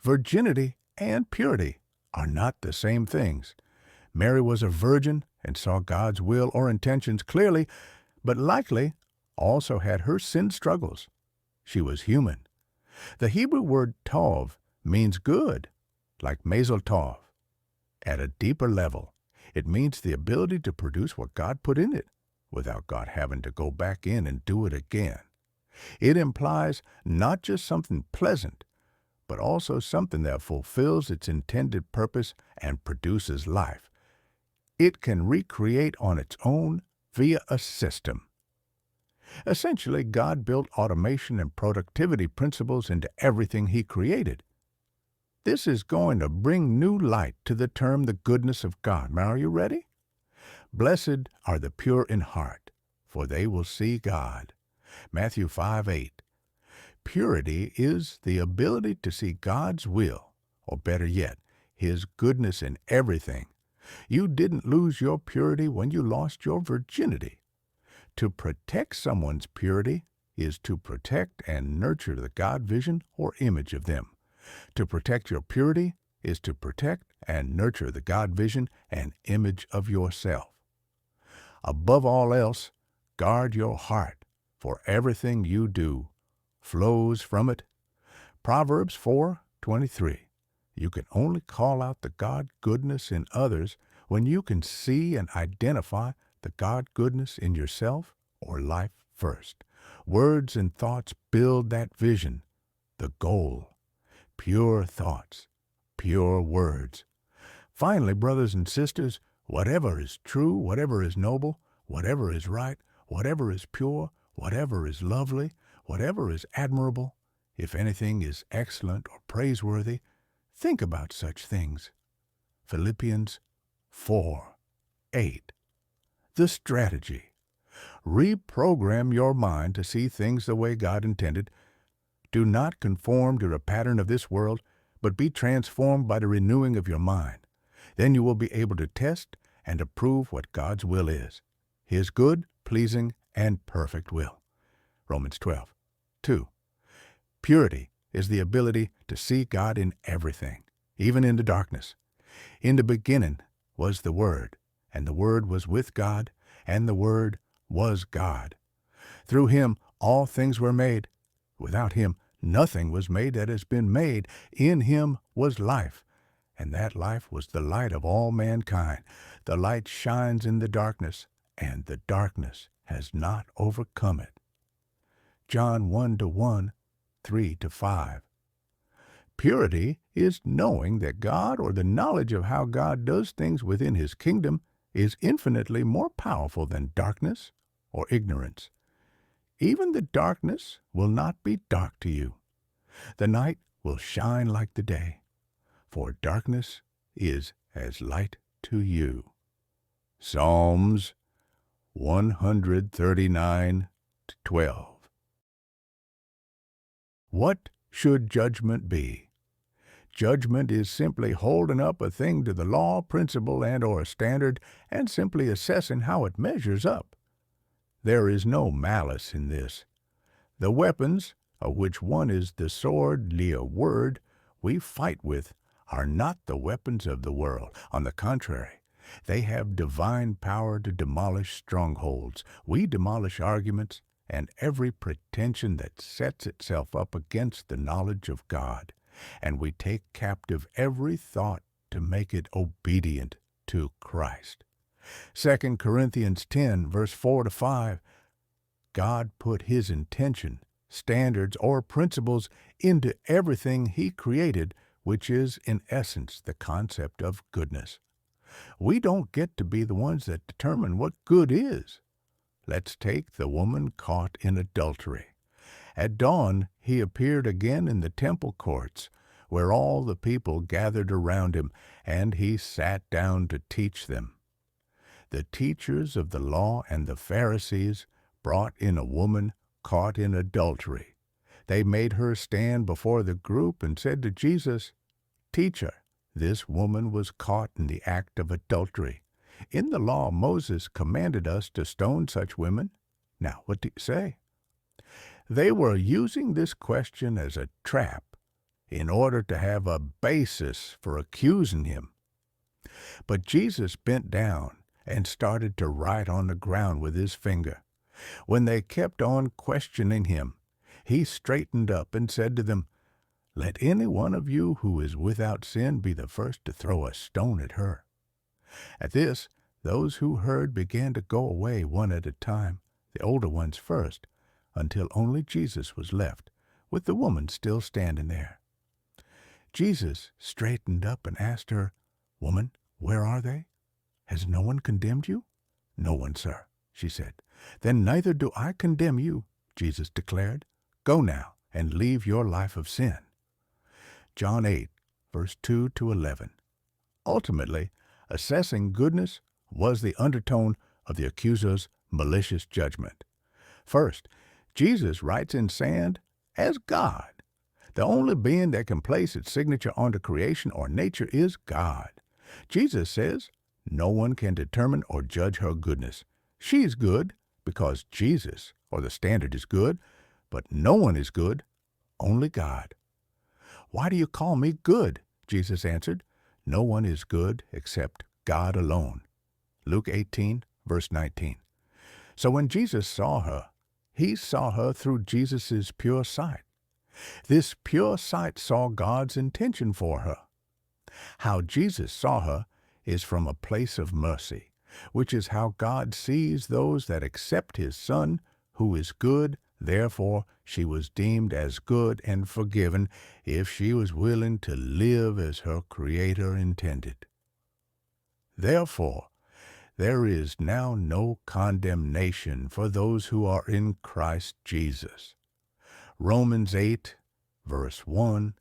Virginity and purity are not the same things. Mary was a virgin and saw God's will or intentions clearly, but likely also had her sin struggles. She was human. The Hebrew word tov means good, like mazel tov. At a deeper level, it means the ability to produce what God put in it, without God having to go back in and do it again. It implies not just something pleasant, but also something that fulfills its intended purpose and produces life. It can recreate on its own via a system. Essentially, God built automation and productivity principles into everything He created. This is going to bring new light to the term the goodness of God. Now, are you ready? Blessed are the pure in heart, for they will see God. Matthew 5:8. Purity is the ability to see God's will, or better yet, His goodness in everything. You didn't lose your purity when you lost your virginity. To protect someone's purity is to protect and nurture the God vision or image of them. To protect your purity is to protect and nurture the God vision and image of yourself. Above all else, guard your heart, for everything you do flows from it. Proverbs 4:23. You can only call out the God goodness in others when you can see and identify the God goodness in yourself or life first. Words and thoughts build that vision, the goal. Pure thoughts, pure words. Finally, brothers and sisters, whatever is true, whatever is noble, whatever is right, whatever is pure, whatever is lovely, whatever is admirable, if anything is excellent or praiseworthy, think about such things. Philippians 4:8. The strategy. Reprogram your mind to see things the way God intended. Do not conform to the pattern of this world, but be transformed by the renewing of your mind. Then you will be able to test and approve what God's will is, His good, pleasing, and perfect will. Romans 12:2. Purity is the ability to see God in everything, even in the darkness. In the beginning was the Word, and the Word was with God, and the Word was God. Through Him all things were made. Without Him nothing was made that has been made. In Him was life, and that life was the light of all mankind. The light shines in the darkness, and the darkness has not overcome it. John 1:1, 3-5. Purity is knowing that God, or the knowledge of how God does things within His kingdom, is infinitely more powerful than darkness or ignorance. Even the darkness will not be dark to you. The night will shine like the day, for darkness is as light to you. Psalms 139:12. What should judgment be? Judgment is simply holding up a thing to the law, principle, and or a standard, and simply assessing how it measures up. There is no malice in this. The weapons, of which one is the sword, the word, we fight with, are not the weapons of the world. On the contrary, they have divine power to demolish strongholds. We demolish arguments and every pretension that sets itself up against the knowledge of God, and we take captive every thought to make it obedient to Christ. 2 Corinthians 10, verse 4-5, God put His intention, standards, or principles into everything He created, which is, in essence, the concept of goodness. We don't get to be the ones that determine what good is. Let's take the woman caught in adultery. At dawn, he appeared again in the temple courts, where all the people gathered around him, and he sat down to teach them. The teachers of the law and the Pharisees brought in a woman caught in adultery. They made her stand before the group and said to Jesus, "Teacher, this woman was caught in the act of adultery. In the law, Moses commanded us to stone such women. Now, what do you say?" They were using this question as a trap in order to have a basis for accusing him. But Jesus bent down and started to write on the ground with his finger. When they kept on questioning him, he straightened up and said to them, "Let any one of you who is without sin be the first to throw a stone at her." At this, those who heard began to go away one at a time, the older ones first, until only Jesus was left, with the woman still standing there. Jesus straightened up and asked her, "Woman, where are they? Has no one condemned you?" "No one, sir," she said. "Then neither do I condemn you," Jesus declared. "Go now and leave your life of sin." John 8, verse 2 to 11. Ultimately, assessing goodness was the undertone of the accuser's malicious judgment. First, Jesus writes in sand as God. The only being that can place its signature onto creation or nature is God. Jesus says, no one can determine or judge her goodness. She's good because Jesus, or the standard, is good, but no one is good, only God. "Why do you call me good?" Jesus answered. "No one is good except God alone." Luke 18, verse 19. So when Jesus saw her, he saw her through Jesus' pure sight. This pure sight saw God's intention for her. How Jesus saw her is from a place of mercy, which is how God sees those that accept his Son, who is good. Therefore, she was deemed as good and forgiven if she was willing to live as her Creator intended. Therefore, there is now no condemnation for those who are in Christ Jesus. Romans 8, verse 1